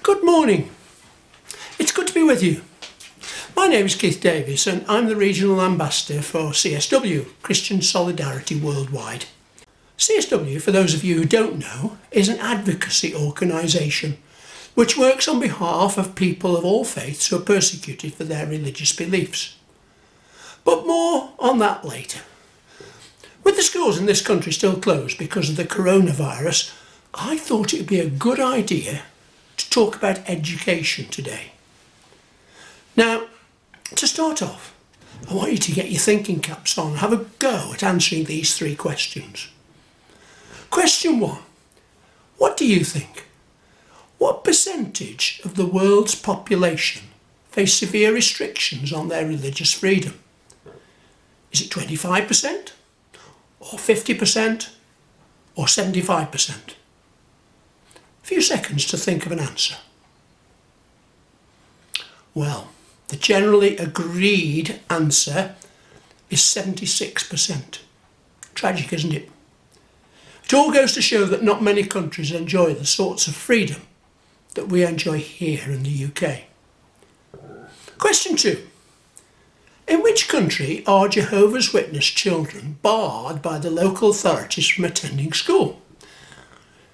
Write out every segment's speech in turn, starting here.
Good morning. It's good to be with you. My name is Davies and I'm the Regional Ambassador for CSW, Christian Solidarity Worldwide. CSW, for those of you who don't know, is an advocacy organisation which works on behalf of people of all faiths who are persecuted for their religious beliefs. But more on that later. With the schools in this country still closed because of the coronavirus, I thought it would be a good idea to talk about education today. Now, to start off, I want you to get your thinking caps on and have a go at answering these three questions. Question 1. What do you think? What percentage of the world's population face severe restrictions on their religious freedom? Is it 25%? Or 50%? Or 75%? A few seconds to think of an answer. Well, the generally agreed answer is 76%. Tragic, isn't it? It all goes to show that not many countries enjoy the sorts of freedom that we enjoy here in the UK. Question 2. In which country are Jehovah's Witness children barred by the local authorities from attending school?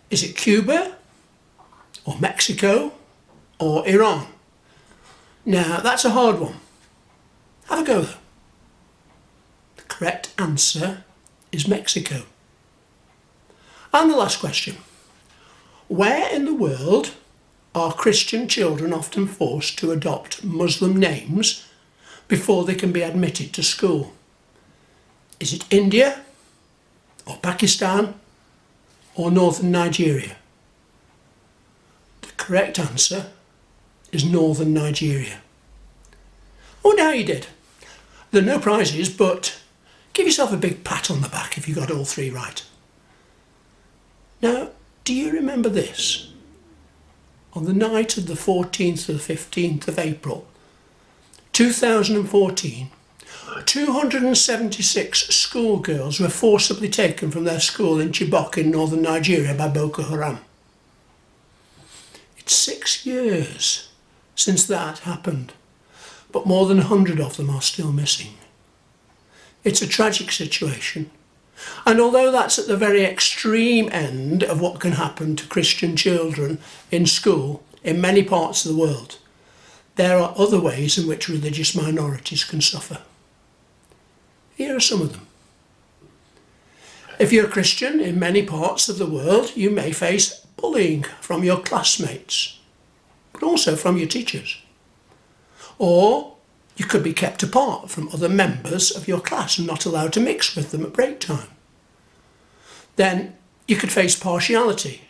Is it Cuba, or Mexico, or Iran? Now, that's a hard one. Have a go though. The correct answer is Mexico. And the last question. Where in the world are Christian children often forced to adopt Muslim names before they can be admitted to school? Is it India, or Pakistan, or northern Nigeria? The correct answer is northern Nigeria. I wonder how you did. There are no prizes, but give yourself a big pat on the back if you got all three right. Now, do you remember this? On the night of the 14th to the 15th of April 2014, 276 schoolgirls were forcibly taken from their school in Chibok in northern Nigeria by Boko Haram. It's 6 years since that happened, but more than 100 of them are still missing. It's a tragic situation, and although that's at the very extreme end of what can happen to Christian children in school in many parts of the world, there are other ways in which religious minorities can suffer. Here are some of them. If you're a Christian in many parts of the world, you may face bullying from your classmates, but also from your teachers. Or you could be kept apart from other members of your class and not allowed to mix with them at break time. Then you could face partiality.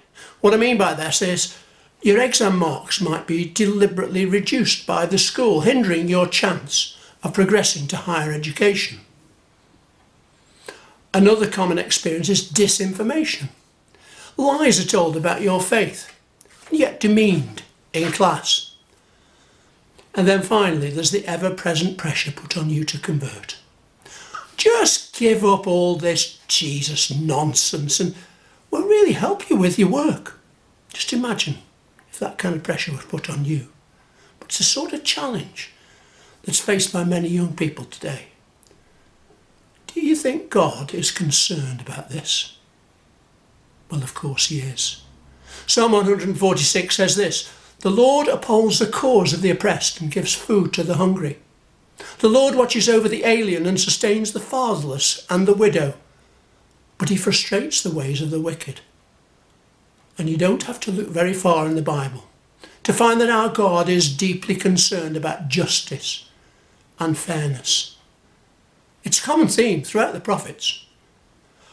What I mean by this is your exam marks might be deliberately reduced by the school, hindering your chance of progressing to higher education. Another common experience is disinformation. Lies are told about your faith, and yet demeaned in class. And then finally, there's the ever-present pressure put on you to convert. Just give up all this Jesus nonsense and we'll really help you with your work. Just imagine if that kind of pressure was put on you. But it's a sort of challenge that's faced by many young people today. Do you think God is concerned about this? Well, of course he is. Psalm 146 says this: "The Lord upholds the cause of the oppressed and gives food to the hungry. The Lord watches over the alien and sustains the fatherless and the widow, but he frustrates the ways of the wicked." And you don't have to look very far in the Bible to find that our God is deeply concerned about justice and fairness. It's a common theme throughout the prophets.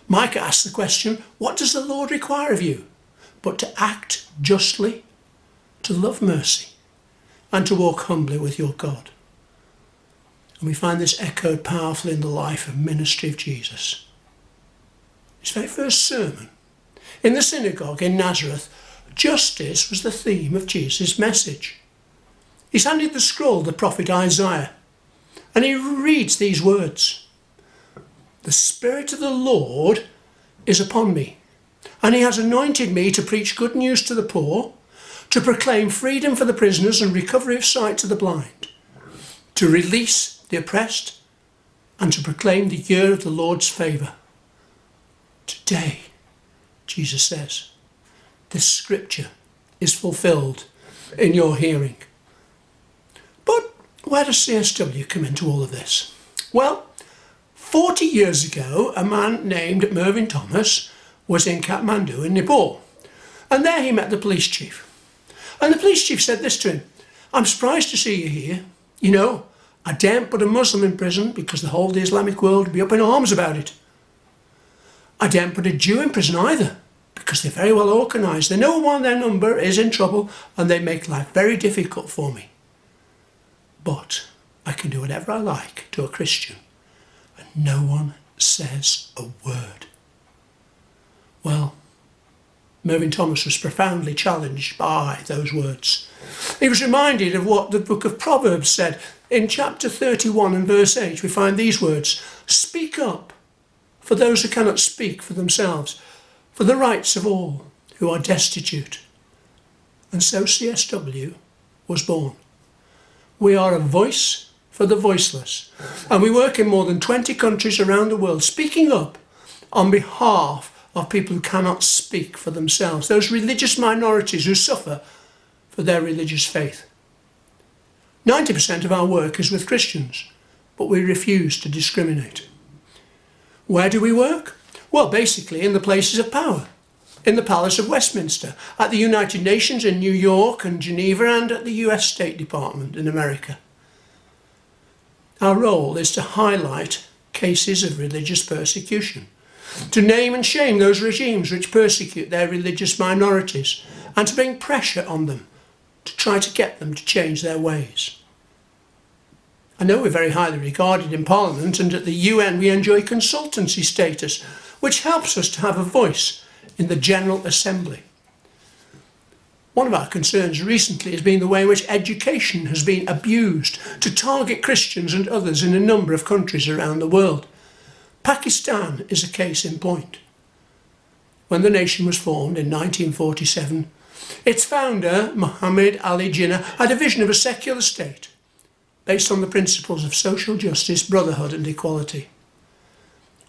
Micah asks the question, what does the Lord require of you? But to act justly, to love mercy, and to walk humbly with your God. And we find this echoed powerfully in the life and ministry of Jesus. His very first sermon in the synagogue in Nazareth, justice was the theme of Jesus' message. He's handed the scroll to the prophet Isaiah, and he reads these words: "The Spirit of the Lord is upon me, and he has anointed me to preach good news to the poor, to proclaim freedom for the prisoners and recovery of sight to the blind, to release the oppressed, and to proclaim the year of the Lord's favour. Today, Jesus says, this scripture is fulfilled in your hearing. But where does CSW come into all of this? Well, 40 years ago, a man named Mervyn Thomas was in Kathmandu in Nepal. And there he met the police chief. And the police chief said this to him: "I'm surprised to see you here. You know, I daren't put a Muslim in prison because the whole of the Islamic world would be up in arms about it. I daren't put a Jew in prison either, because they're very well organised. They know one their number is in trouble and they make life very difficult for me. But I can do whatever I like to a Christian and no one says a word." Well, Mervyn Thomas was profoundly challenged by those words. He was reminded of what the book of Proverbs said. In chapter 31 and verse 8, we find these words: "Speak up for those who cannot speak for themselves, for the rights of all who are destitute." And so CSW was born. We are a voice for the voiceless, and we work in more than 20 countries around the world, speaking up on behalf of people who cannot speak for themselves, those religious minorities who suffer for their religious faith. 90% of our work is with Christians, but we refuse to discriminate. Where do we work? Well, basically in the places of power. In the Palace of Westminster, at the United Nations in New York and Geneva, and at the US State Department in America. Our role is to highlight cases of religious persecution, to name and shame those regimes which persecute their religious minorities, and to bring pressure on them to try to get them to change their ways. I know we're very highly regarded in Parliament, and at the UN we enjoy consultancy status, which helps us to have a voice in the General Assembly. One of our concerns recently has been the way in which education has been abused to target Christians and others in a number of countries around the world. Pakistan is a case in point. When the nation was formed in 1947, its founder, Muhammad Ali Jinnah, had a vision of a secular state based on the principles of social justice, brotherhood and equality.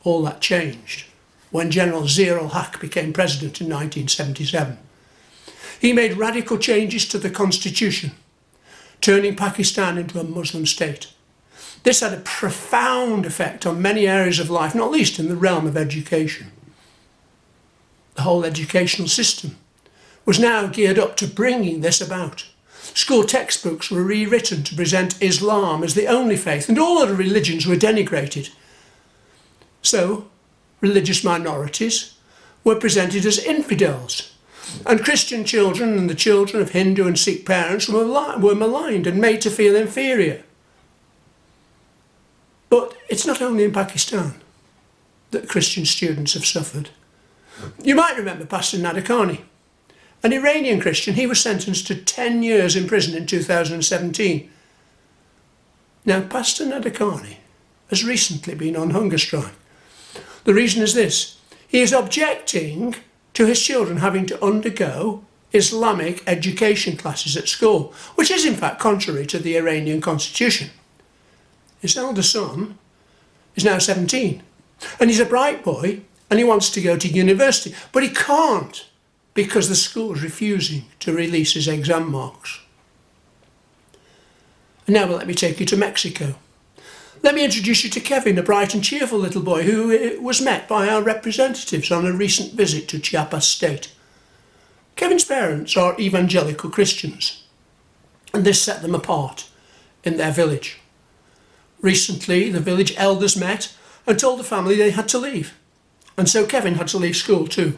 All that changed when General Zia-ul-Haq became president in 1977. He made radical changes to the constitution, turning Pakistan into a Muslim state. This had a profound effect on many areas of life, not least in the realm of education. The whole educational system was now geared up to bringing this about. School textbooks were rewritten to present Islam as the only faith, and all other religions were denigrated. So, religious minorities were presented as infidels, and Christian children and the children of Hindu and Sikh parents were maligned and made to feel inferior. But it's not only in Pakistan that Christian students have suffered. You might remember Pastor Nadakani, an Iranian Christian. He was sentenced to 10 years in prison in 2017. Now, Pastor Nadakani has recently been on hunger strike. The reason is this: he is objecting to his children having to undergo Islamic education classes at school, which is in fact contrary to the Iranian constitution. His elder son is now 17, and he's a bright boy, and he wants to go to university, but he can't because the school is refusing to release his exam marks. And now let me take you to Mexico. Let me introduce you to Kevin, a bright and cheerful little boy who was met by our representatives on a recent visit to Chiapas State. Kevin's parents are evangelical Christians, and this set them apart in their village. Recently, the village elders met and told the family they had to leave, and so Kevin had to leave school too.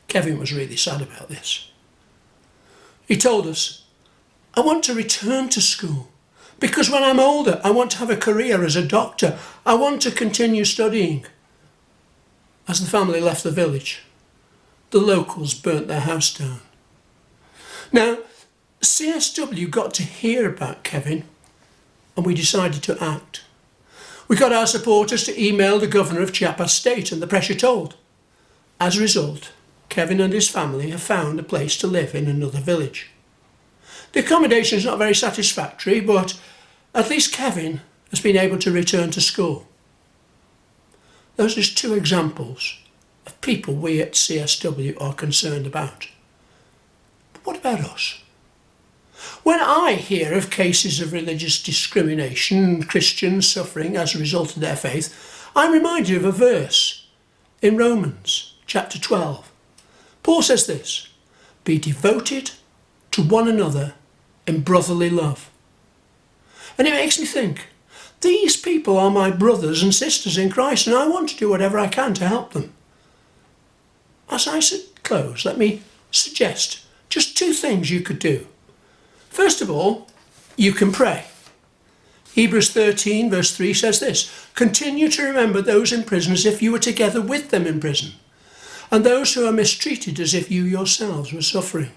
Kevin was really sad about this. He told us, "I want to return to school because when I'm older, I want to have a career as a doctor. I want to continue studying." As the family left the village, the locals burnt their house down. Now, CSW got to hear about Kevin, and we decided to act. We got our supporters to email the governor of Chiapas State, and the pressure told. As a result, Kevin and his family have found a place to live in another village. The accommodation is not very satisfactory, but at least Kevin has been able to return to school. Those are just two examples of people we at CSW are concerned about. But what about us? When I hear of cases of religious discrimination, Christians suffering as a result of their faith, I'm reminded of a verse in Romans chapter 12. Paul says this, "Be devoted to one another in brotherly love." And it makes me think, these people are my brothers and sisters in Christ, and I want to do whatever I can to help them. As I close, let me suggest just two things you could do. First of all, you can pray. Hebrews 13 verse 3 says this, "Continue to remember those in prison as if you were together with them in prison, and those who are mistreated as if you yourselves were suffering."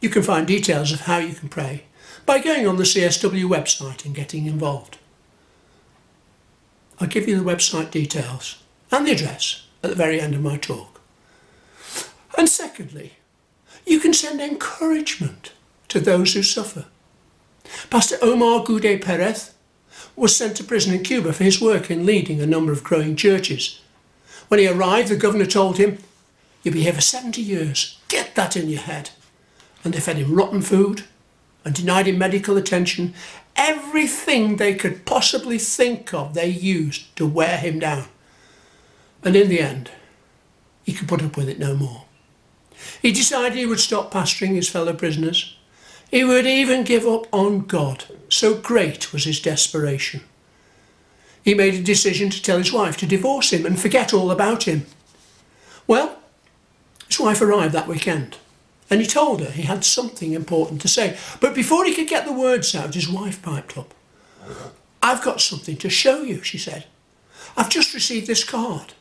You can find details of how you can pray by going on the CSW website and getting involved. I'll give you the website details and the address at the very end of my talk. And secondly, you can send encouragement to those who suffer. Pastor Omar Perez was sent to prison in Cuba for his work in leading a number of growing churches. When he arrived, the governor told him, "You'll be here for 70 years, get that in your head." And they fed him rotten food and denied him medical attention. Everything they could possibly think of they used to wear him down. And in the end, he could put up with it no more. He decided he would stop pastoring his fellow prisoners. He would even give up on God. So great was his desperation. He made a decision to tell his wife to divorce him and forget all about him. Well, his wife arrived that weekend, and he told her he had something important to say. But before he could get the words out, his wife piped up. "I've got something to show you," she said. "I've just received this card.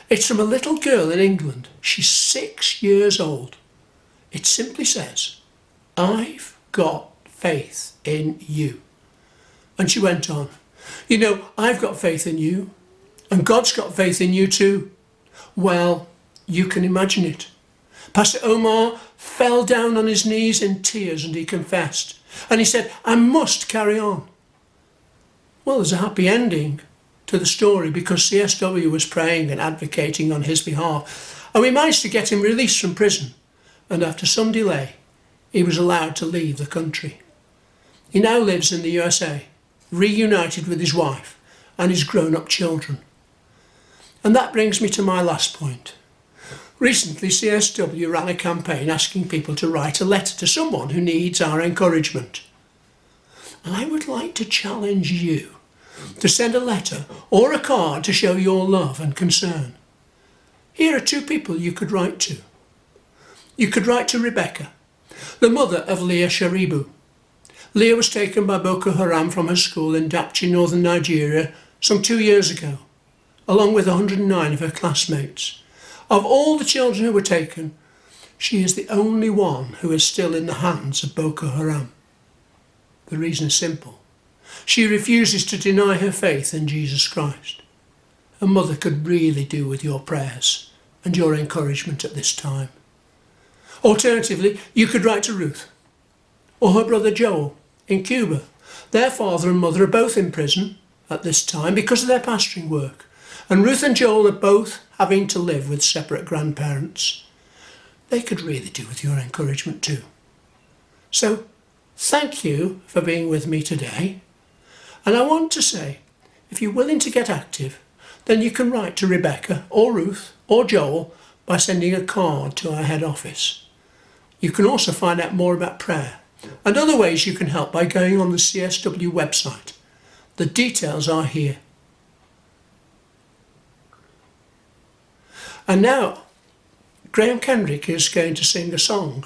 It's from a little girl in England. She's 6 years old. It simply says, 'I've got faith in you.'" And she went on, "You know, I've got faith in you, and God's got faith in you too." Well, you can imagine it. Pastor Omar fell down on his knees in tears and he confessed. And he said, "I must carry on." Well, there's a happy ending to the story because CSW was praying and advocating on his behalf. And we managed to get him released from prison. And after some delay, he was allowed to leave the country. He now lives in the USA, reunited with his wife and his grown-up children. And that brings me to my last point. Recently, CSW ran a campaign asking people to write a letter to someone who needs our encouragement. I would like to challenge you to send a letter or a card to show your love and concern. Here are two people you could write to. You could write to Rebecca, the mother of Leah Sharibu. Leah was taken by Boko Haram from her school in Dapchi, northern Nigeria, some 2 years ago, along with 109 of her classmates. Of all the children who were taken, she is the only one who is still in the hands of Boko Haram. The reason is simple. She refuses to deny her faith in Jesus Christ. A mother could really do with your prayers and your encouragement at this time. Alternatively, you could write to Ruth or her brother Joel in Cuba. Their father and mother are both in prison at this time because of their pastoring work. And Ruth and Joel are both having to live with separate grandparents. They could really do with your encouragement too. So, thank you for being with me today. And I want to say, if you're willing to get active, then you can write to Rebecca or Ruth or Joel by sending a card to our head office. You can also find out more about prayer and other ways you can help by going on the CSW website. The details are here. And now, Graham Kendrick is going to sing a song.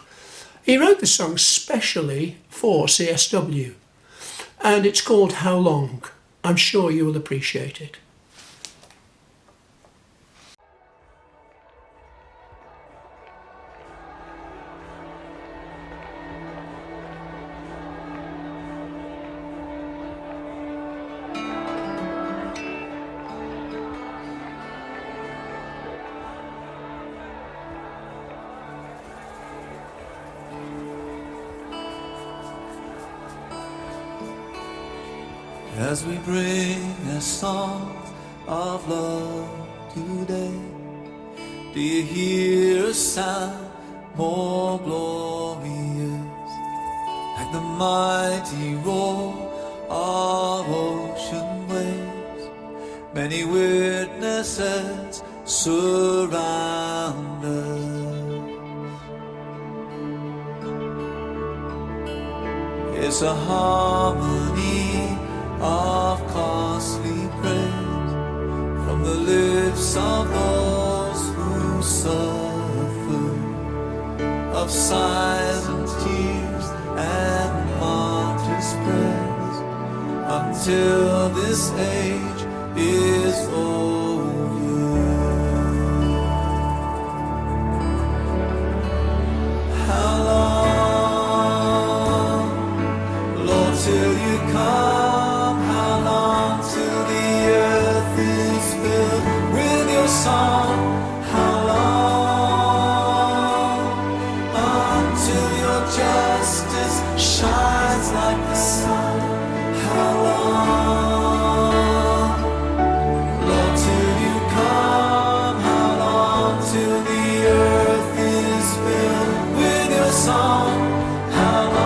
He wrote this song specially for CSW, and it's called How Long. I'm sure you will appreciate it. as we bring a song of love today. Do you hear a sound more glorious, like the mighty roar of ocean waves? Many witnesses surround us. It's a harmony of costly praise from the lips of those who suffer, of sighs and tears and martyrs' prayers, until this age is over. How long, Lord, till you come? How long till the earth is filled with your song? How long until your justice shines like the sun? How long, Lord, till you come? How long till the earth is filled with your song? How long?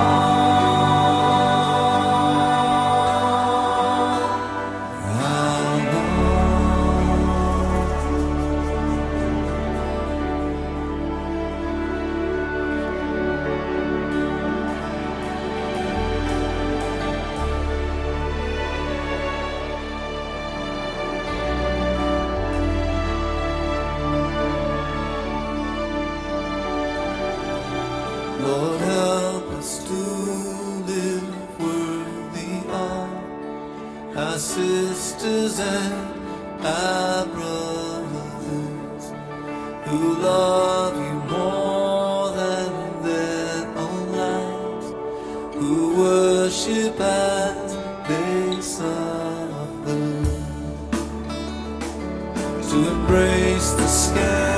Lord, help us to live worthy of our sisters and our brothers who love you more than their own lives, who worship as they suffer, to embrace the sky